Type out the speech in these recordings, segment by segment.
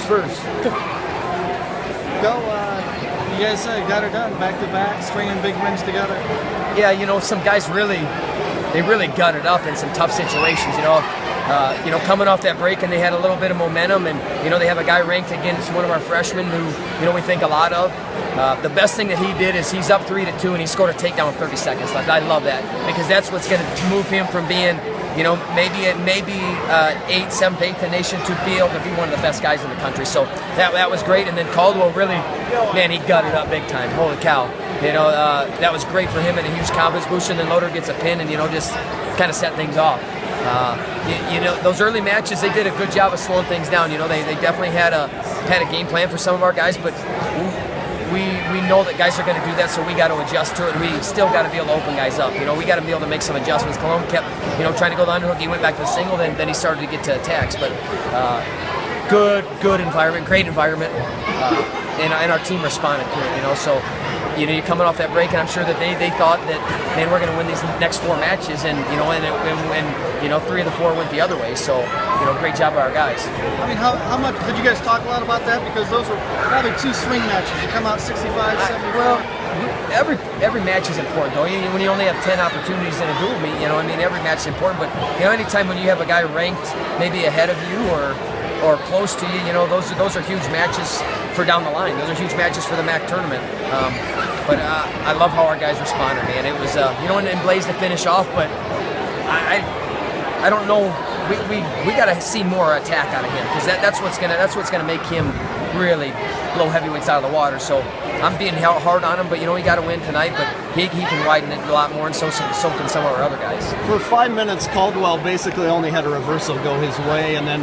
first. Go. You guys got her done back-to-back, stringing big wins together. Yeah, some guys really gutted up in some tough situations. Coming off that break, and they had a little bit of momentum, and they have a guy ranked against one of our freshmen who we think a lot of. The best thing that he did is he's up 3-2, and he scored a takedown with 30 seconds left. I love that because that's what's going to move him from being maybe 8th, 7th, 8th in the nation to be able to be one of the best guys in the country. So that was great. And then Caldwell really, man, he gutted up big time. Holy cow. That was great for him and a huge confidence booster. And then Loader gets a pin and, just kind of set things off. Those early matches, they did a good job of slowing things down. They definitely had a game plan for some of our guys, but we know that guys are going to do that, so we got to adjust to it. We still got to be able to open guys up. We got to be able to make some adjustments. Cologne kept, trying to go the underhook. He went back to the single, then he started to get to attacks. But good environment, great environment, and our team responded to it. So you're coming off that break, and I'm sure that they thought that, man, we're going to win these next 4 matches, and and 3 of the 4 went the other way. So great job by our guys. I mean, how much did you guys talk a lot about that? Because those were probably 2 swing matches. You come out 65, 74. Well, every match is important, though. When you only have 10 opportunities in a dual meet, every match is important. But anytime when you have a guy ranked maybe ahead of you or close to you, those are huge matches for down the line. Those are huge matches for the MAC tournament. But I love how our guys responded, man. It was and Blaze to finish off, but I don't know. We got to see more attack out of him because that's what's gonna make him really blow heavyweights out of the water. So I'm being hard on him, but he got to win tonight. But he can widen it a lot more, and so can some of our other guys. For 5 minutes, Caldwell basically only had a reversal go his way, and then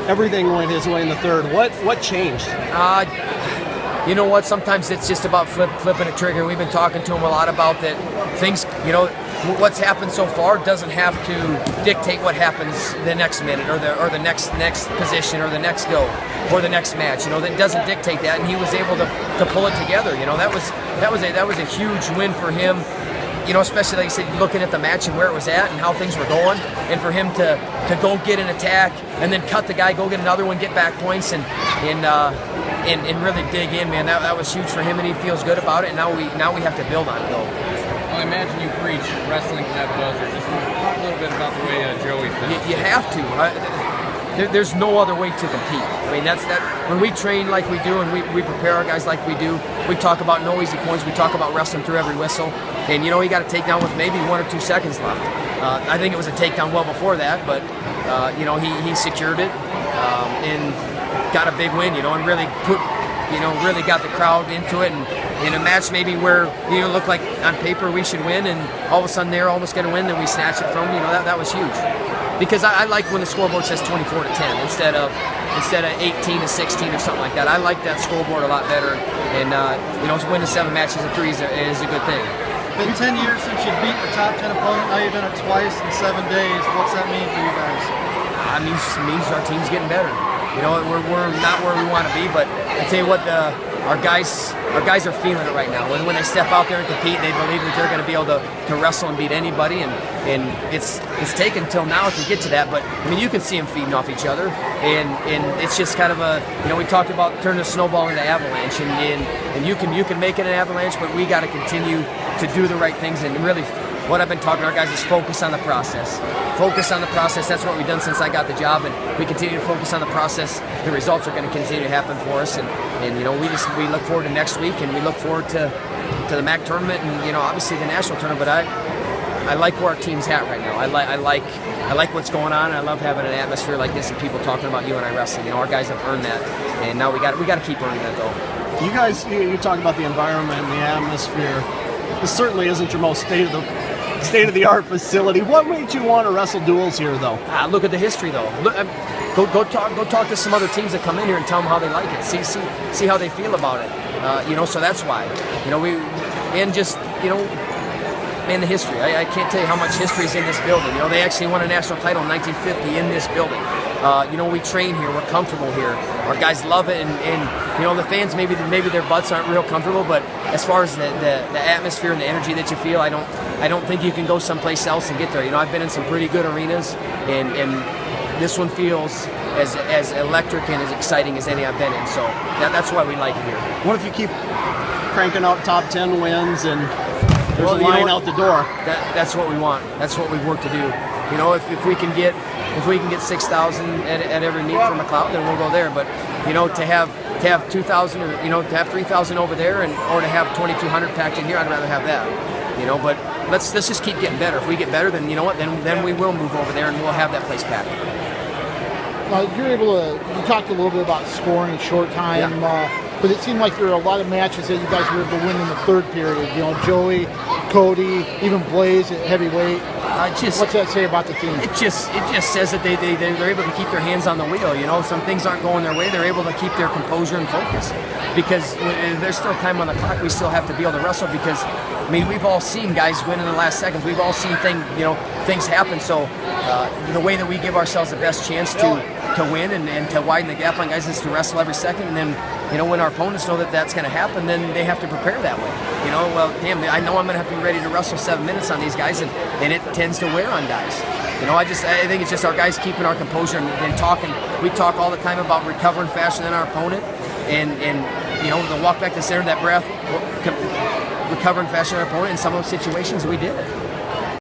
everything went his way in the third. What changed? You know what? Sometimes it's just about flipping a trigger. We've been talking to him a lot about that. Things, what's happened so far doesn't have to dictate what happens the next minute or the next position or the next go or the next match. That doesn't dictate that, and he was able to pull it together. That was a huge win for him. Especially like you said, looking at the match and where it was at and how things were going, and for him to go get an attack and then cut the guy, go get another one, get back points, and really dig in, man. That was huge for him, and he feels good about it. And now we have to build on it, though. I imagine you preach wrestling to that buzzer. Just talk a little bit about the way Joey feels. You have to. There's no other way to compete. I mean, that's that. When we train like we do and we prepare our guys like we do, we talk about no easy points. We talk about wrestling through every whistle. And, he got a takedown with maybe 1 or 2 seconds left. I think it was a takedown well before that, but, he secured it and got a big win, and really really got the crowd into it. And in a match maybe where, looked like on paper we should win, and all of a sudden they're almost going to win, then we snatch it from them. That was huge. Because I like when the scoreboard says 24-10 instead of 18-16 or something like that. I like that scoreboard a lot better, and winning 7 matches in 3 is a good thing. Been 10 years since you beat the top 10 opponent. Now you've done it twice in 7 days. What's that mean for you guys? It means our team's getting better. We're not where we want to be, but I tell you what, our guys are feeling it right now. When they step out there and compete, they believe that they're going to be able to wrestle and beat anybody, and it's taken till now to get to that. But I mean, you can see them feeding off each other, and it's just kind of we talked about turning the snowball into avalanche, and you can make it an avalanche, but we got to continue to do the right things. And really, what I've been talking to our guys is focus on the process. Focus on the process. That's what we've done since I got the job, and we continue to focus on the process. The results are going to continue to happen for us, and we look forward to next week, and we look forward to the MAC tournament, and obviously the national tournament. But I like where our team's at right now. I like what's going on. I love having an atmosphere like this and people talking about you and I wrestling. Our guys have earned that, and now we got to keep earning that, though. You guys, you talk about the environment and the atmosphere. This certainly isn't your most state-of-the-art facility. What made you want to wrestle duels here, though? Look at the history, though. Go talk to some other teams that come in here and tell them how they like it. See how they feel about it. So that's why. Man, the history. I can't tell you how much history is in this building. They actually won a national title in 1950 in this building. We train here. We're comfortable here. Our guys love it, and the fans maybe their butts aren't real comfortable, but as far as the atmosphere and the energy that you feel, I don't think you can go someplace else and get there. I've been in some pretty good arenas, and this one feels as electric and as exciting as any I've been in. So that's why we like it here. What if you keep cranking out top 10 wins and there's Well, a line out the door? That's what we want. That's what we've worked to do. You know, if we can get 6,000 at every meet for McLeod, then we'll go there. But you know, to have 2,000 or to have 3,000 over there or to have 2,200 packed in here, I'd rather have that. You know, but let's just keep getting better. If we get better, then you know what? Then we will move over there and we'll have that place packed. You're able to. You talked a little bit about scoring in short time, but it seemed like there were a lot of matches that you guys were able to win in the third period. You know, Joey, Cody, even Blaze at heavyweight. What's that say about the team? It just says that they're able to keep their hands on the wheel. You know, some things aren't going their way. They're able to keep their composure and focus because there's still time on the clock. We still have to be able to wrestle because, I mean, we've all seen guys win in the last seconds. We've all seen things happen. So the way that we give ourselves the best chance to win and to widen the gap on guys is to wrestle every second. And then, you know, when our opponents know that that's going to happen, then they have to prepare that way. You know, well, damn, I know I'm going to have to be ready to wrestle 7 minutes on these guys, and it tends to wear on guys. You know, I think it's just our guys keeping our composure and talking. We talk all the time about recovering faster than our opponent, and you know, the walk back to center, that breath, recovering faster than our opponent. In some of those situations, we did it.